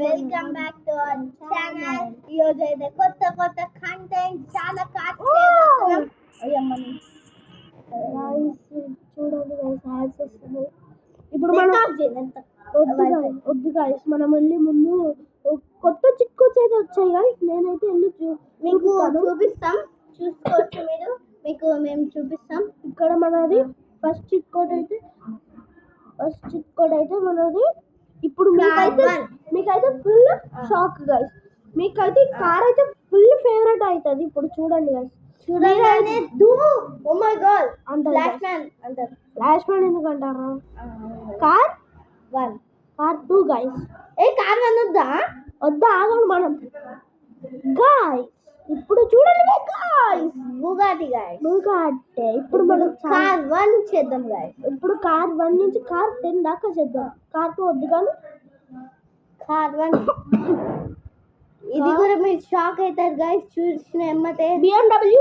Welcome back to our channel. ఈ రోజు అయితే కొత్త కొత్త కంటెంట్ చాలా కార్స్ అయ్యమ్మని చూడండి యాడ్స్ వస్తున్నాయి. ఇప్పుడు మనం వద్దు గాయస్, మనం వెళ్ళి ముందు కొత్త చిక్కుస్ అయితే వచ్చాయి గాయస్. నేనైతే వెళ్ళి మీకు చూపిస్తాం, చూసుకోవచ్చు మీరు. మీకు మేము చూపిస్తాం. ఇక్కడ మనది ఫస్ట్ చిట్ కోడ్ అయితే మనది. ఇప్పుడు మీకైతే ఫుల్ షాక్ గైస్. మీకైతే కార్ అయితే ఫుల్ ఫేవరెట్ అవుతుంది. ఇప్పుడు చూడండి గైస్, చూడండి. Oh my god, flash man ఎందుకంటారా? Car 1 car 2 guys. కార్ 1 వద్దా ఆగండి మనం గైస్. ఇప్పుడు చూడండి గైస్, బుగాటి గైస్. ఇప్పుడు మనం కార్ 1 చేద్దాం గైస్. ఇప్పుడు కార్ 1 నుంచి కార్ 10 దాకా చేద్దాం. కార్ 2 వద్దు కానీ కార్ 1 ఇది కూడా మీరు షాక్ అవుతారు గైస్. చూసిన ఎమ్మటే BMW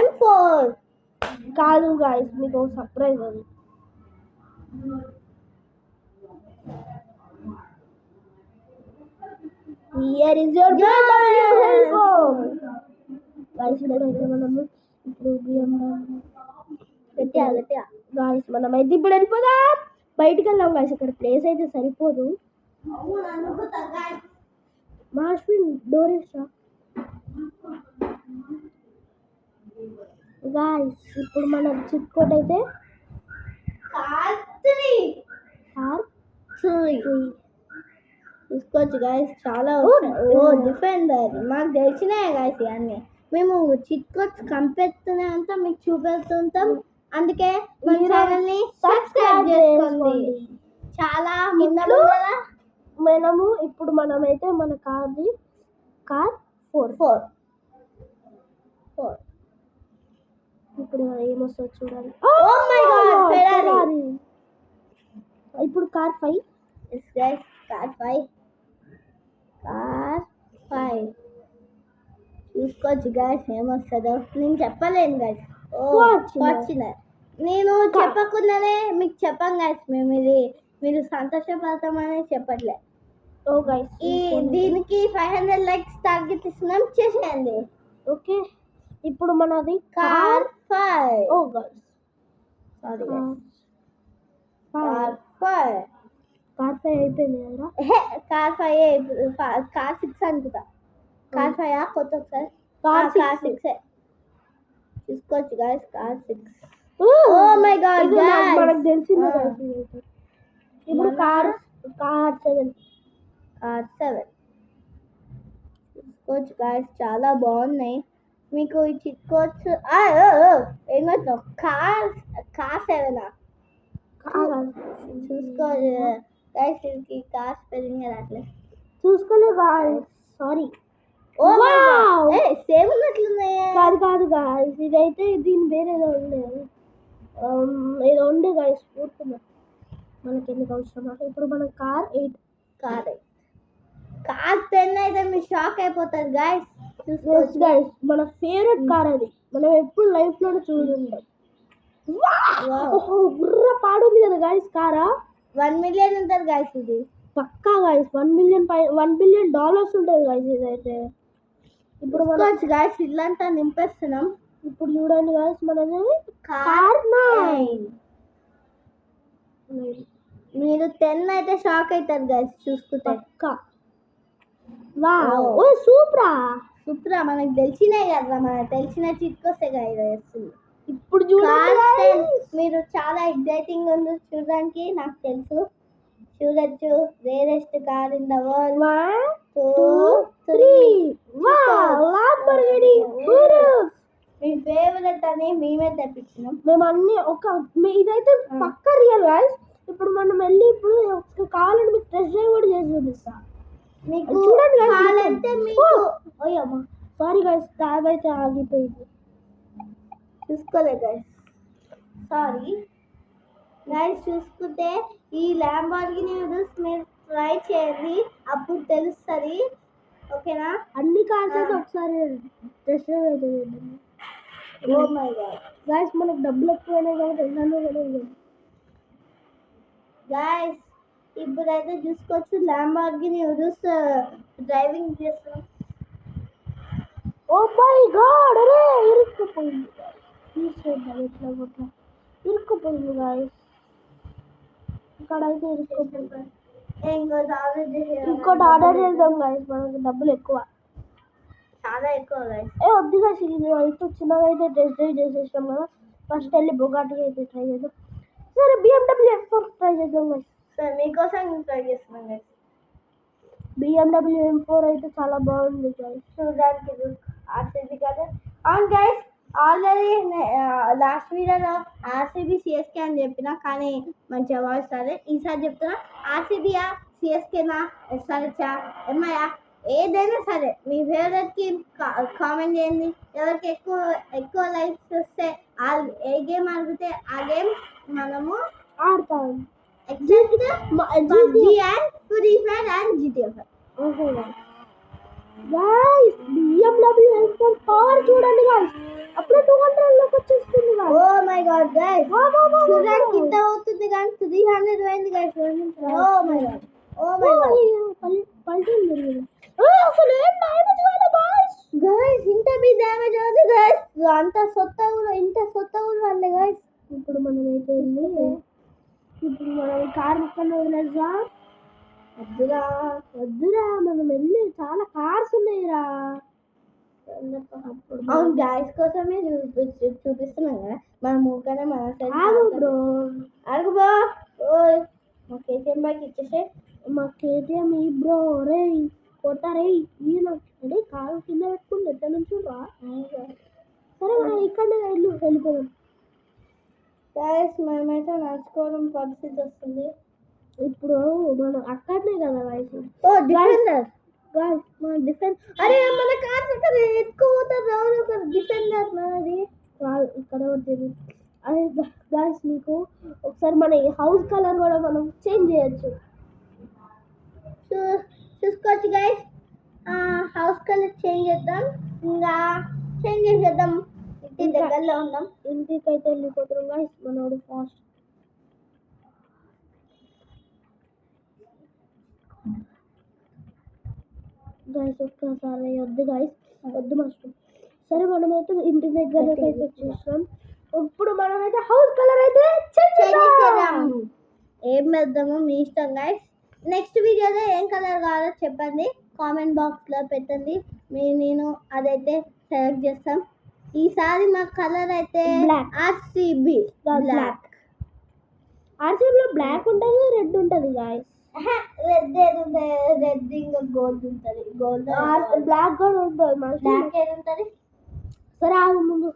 M4 కాదు గైస్, మీకు సర్ప్రైజ్ అది. Here is your BMW M4 guys. ఇప్పుడైతే మనము గాయస్ మనమైతే ఇప్పుడు వెళ్ళిపోదాం. బయటికి వెళ్దాం గాయస్. ఇక్కడ ప్లేస్ అయితే సరిపోదు. మాస్విన్ డోర్ ఇస్తా గాయస్. ఇప్పుడు మన చిట్ కోట్ అయితే కార్ 3 చూసుకోవచ్చు గైస్. చాలా డిఫెండర్ మాకు తెలిసినాయి గైస్. ఇవన్నీ మేము చిట్ కోడ్స్ కంపెడుతూనే ఉంటాం, మీకు చూపెడుతుంటాం. అందుకే మన ఛానల్ ని సబ్స్క్రైబ్ చేసుకోండి. చాలా ఇప్పుడు మనమైతే మన కార్ 4 ఇప్పుడు ఏమొస్తుందో చూడాలి. Oh my god, Ferrari. ఇప్పుడు కార్ 5 కార్ 5 చూసుకోవచ్చు గైస్. ఏమొస్తుందో నేను చెప్పలేను గైస్. ఫార్చునర్ నేను చెప్పకుండానే మీకు చెప్పాం గైస్. మేము ఇది మీరు సంతోషపడతామని చెప్పట్లే. దీనికి 500 లైక్స్ టార్గెట్ ఇస్తున్నాం, చేసేయండి. ఓకే, ఇప్పుడు మనది కార్ 5. ఓ గైస్ సారీ గైస్, కార్ 5 అయిపోయింది కదా. కార్ 5 కార్ 6 అనుకుంటా. కార్ 5 కొత్త ఒకసారి కార్ 6 చూసుకోవచ్చు guys. Car 6. Oh my god guys, మనకు తెలిసింది గైస్. ఇప్పుడు కార్ 7 చూసుకోవచ్చు గైస్. చాలా బాగున్నాయి. మీకు ఈ చిట్ కోడ్స్ ఏమవుతుందో కార్ 7 చూసుకో గైస్. దీనికి కార్ స్పెల్లింగ్ అట్లే చూసుకోలే గైస్, సారీ. ఓ సేమ్ ఉన్నట్లున్నాయా? కాదు గైస్, ఇదైతే దీని వేరేదో ఉండే గైస్. పూర్తిగా మనకి ఎందుకు అవసరమా? ఇప్పుడు మన కార్ 8 కార్ 10 అయితే మీరు షాక్ అయిపోతారు గైస్. చూసుకోవచ్చు గైస్, మన ఫేవరెట్ కార్ అది. మనం ఎప్పుడు లైఫ్ లోనే చూడుంటాం. బుర్ర పాడుంది కదా గైస్. కారా 1 మిలియన్ ఉంటుంది గైస్. ఇది పక్కా గైస్. $1 బిలియన్ ఉంటుంది గైస్ ఇదైతే. ఇప్పుడు గైస్ ఇల్లంతా నింపేస్తున్నాం. ఇప్పుడు చూడండి గైస్, మనది కార్ 9. మీరు 10 అయితే షాక్ అవుతారు గైస్ చూసుకుంటే. పక్కా. వావ్, సూప్రా మనకు తెలిసినాయి కదా. మనకు తెలిసిన చిట్కొస్తే గైస్. ఇప్పుడు చూడండి, మీరు చాలా ఎగ్జైటింగ్ ఉంది చూడడానికి. నాకు తెలుసు, చూడొచ్చు. Rarest car in the world. 1 2 3 Lamborghini. Me favourite అని మేమే తెప్పించినాం. మేము అన్ని ఇదైతే పక్కా రియల్ గైస్. ఇప్పుడు మనం వెళ్ళి ఇప్పుడు కావాలంటే మీకు టెస్ట్ డ్రైవ్ కూడా చేసి చూపిస్తా. మీకు చూడండి కావాలంటే మీకు. సారీ గైస్, ట్యాబ్ అయితే ఆగిపోయింది. చూసుకోలే గైస్, సారీ గైస్. చూసుకుంటే ఈ ల్యాంబోర్గిని మీరు ట్రై చేయండి, అప్పుడు తెలుస్తుంది. ఓకేనా? అన్ని కార్స్ అయితే ఒకసారి టెస్ట్ డ్రైవ్ అయితే చేద్దాం. ఓ మై గాడ్ గైస్, మనకు డబ్బులు ఎక్కువైనాయి కాబట్టి వెళ్ళాను కదా గైస్. ఇప్పుడైతే చూసుకోవచ్చు ల్యాంబోర్గిని ఉరుస్ డ్రైవింగ్ చేస్తున్నాం. ఓ మై గాడ్, అరే ఇరుక్కుపోయింది. తీసుకుంటాం ఇట్లా కొట్లా ఇరుక్కుపోయింది గాయస్. ఇక్కడైతే ఇరుక్కుపోయింది. ఇంకోటి ఆర్డర్ చేద్దాం గాయస్, మనకి డబ్బులు ఎక్కువ, చాలా ఎక్కువ గాయస్. వద్దు గాయస్, ఇది అయితే చిన్నగా అయితే టెస్ట్ డ్రైవ్ చేసేసాం కదా. ఫస్ట్ వెళ్ళి బొగాటి అయితే ట్రై చేద్దాం. సరే BMW M4 ట్రై చేద్దాం గాయస్. సరే మీకోసం ట్రై చేస్తున్నాం గాయస్. BMW M4 అయితే చాలా బాగుంది గాయస్ చూడడానికి. ఆర్సీబీ కదా. అవును గైస్, ఆల్రెడీ లాస్ట్ వీడియోలో ఆర్సీబీ సిఎస్కే అని చెప్పిన, కానీ మంచిగా వాయిస్ రాలేదు. ఈసారి చెప్తున్నా, ఆర్సీబీయా సిఎస్కేనా ఎస్ఆర్హెచా ఎంఐయా ఏదైనా సరే మీ ఫేవరెట్కి కామెంట్ చేయండి. ఎవరికి ఎక్కువ ఎక్కువ లైక్స్ వస్తే ఏ గేమ్ ఆడితే ఆ గేమ్ మనము ఆడతాం. Exact PUBG and free fire and GTA 5. Okay guys, BMW M4 power చూడండి గాయ్స్, అప్పుడే 200 లోకి వచ్చేస్తుంది guys. Oh my god guys, చూడడానికి ఇంత అవుతుంది కానీ 300 పోయింది guys. Oh my god, oh my god, పల్టీలు జరిగింది. అసలు ఏం డ్యామేజ్ కాలేదు గాయ్స్. గాయ్స్ ఇంత బి డ్యామేజ్ అవుతుంది గాయ్స్. అంత సొత్త కూడా వాళ్ళే గాయ్స్. ఇప్పుడు మనం అయితే ఇప్పుడు మనం కార్ ముక్కలు వదిలేసా. వద్దురా మనం వెళ్ళి, చాలా కార్స్ ఉన్నాయిరా. అవును గాయ్స్ కోసమే చూపిస్తున్నాం కదా మన మూకనే మన సైడ్. అడుగు బ్రో, ఓయ్ మా KTM బైక్ ఇచ్చేసే. మా KTM ఈ బ్రో, రే కొడతారే ఈయన అంటే కారు కింద పెట్టుకుని ఎక్కడ నుంచి రా. సరే మనం ఇక్కడనే వెళ్ళిపోదాం గాయ్స్. మనమైతే నడుచుకోవడం పరిస్థితి వస్తుంది. ఇప్పుడు మనం అక్కడనే కదా వయసు. ఓ డిఫెండర్ గాయ్స్, మన డిఫెండర్. అరే మన కార్ ఇక్కడ ఎత్తుకుపోతారు రావు. ఒక డిఫెండర్ మనది ఇక్కడ ఉంటుంది. అదే గాయ్స్, మీకు ఒకసారి మన హౌస్ కలర్ కూడా మనం చేంజ్ చేయొచ్చు. చూసుకోవచ్చు గాయ్స్, హౌస్ కలర్ చేంజ్ చేద్దాం. ఇంకా చేంజ్ చేసేద్దాం. ఇంటి దగ్గరలో ఉన్నాం. ఇంటికైతే వెళ్ళిపోతున్నాం గాయ్స్. మనోడు ఫాస్ట్ గాయస్. ఒక్కసారి వద్దు గాయస్, వద్దు మాస్టర్. సరే మనమైతే ఇంటి దగ్గరకి అయితే వచ్చేసాం. ఇప్పుడు మనమైతే హౌస్ కలర్ అయితే చేసేద్దాం. ఏం వేద్దామో మీ ఇష్టం గాయస్. నెక్స్ట్ వీడియోలో ఏం కలర్ కావాలో చెప్పండి, కామెంట్ బాక్స్లో పెట్టండి. నేను అదైతే సెలెక్ట్ చేస్తాం. ఈసారి మా కలర్ అయితే ఆర్సీబీ బ్లాక్. ఆర్సీబీలో బ్లాక్ ఉంటుంది, రెడ్ ఉంటుంది గాయస్. రెడ్ రెడ్ ఇంకా గోల్డ్ ఉంటుంది. గోల్డ్ బ్లాక్ కూడా ఉంటుంది. బ్లాక్ ఏది ఉంటుంది. సరే ఆగు ముందు,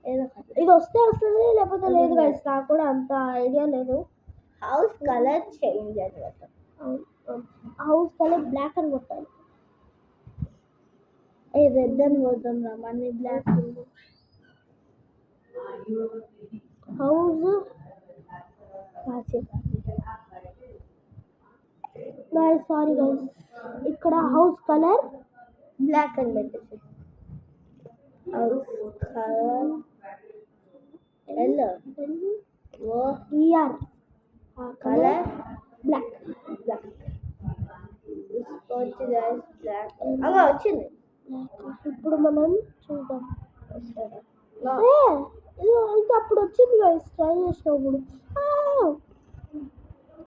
ఏదో ఇది వస్తే వస్తుంది, లేకపోతే లేదు గాయస్. నాకు కూడా అంత ఐడియా లేదు. హౌస్ కలర్ చేంజ్ అనమాట. హౌస్ కలర్ బ్లాక్ అని కొట్టాలి. రెడ్ అని కొడతాం రా, money black. House sorry guys, ఇక్కడ హౌస్ కలర్ బ్లాక్ అని పెట్టేసి house colour yellow ear colour black. Black black అలా వచ్చింది. ఇప్పుడు మనం చూద్దాం. ఇది అప్పుడు వచ్చింది గైస్, ట్రై చేసినప్పుడు.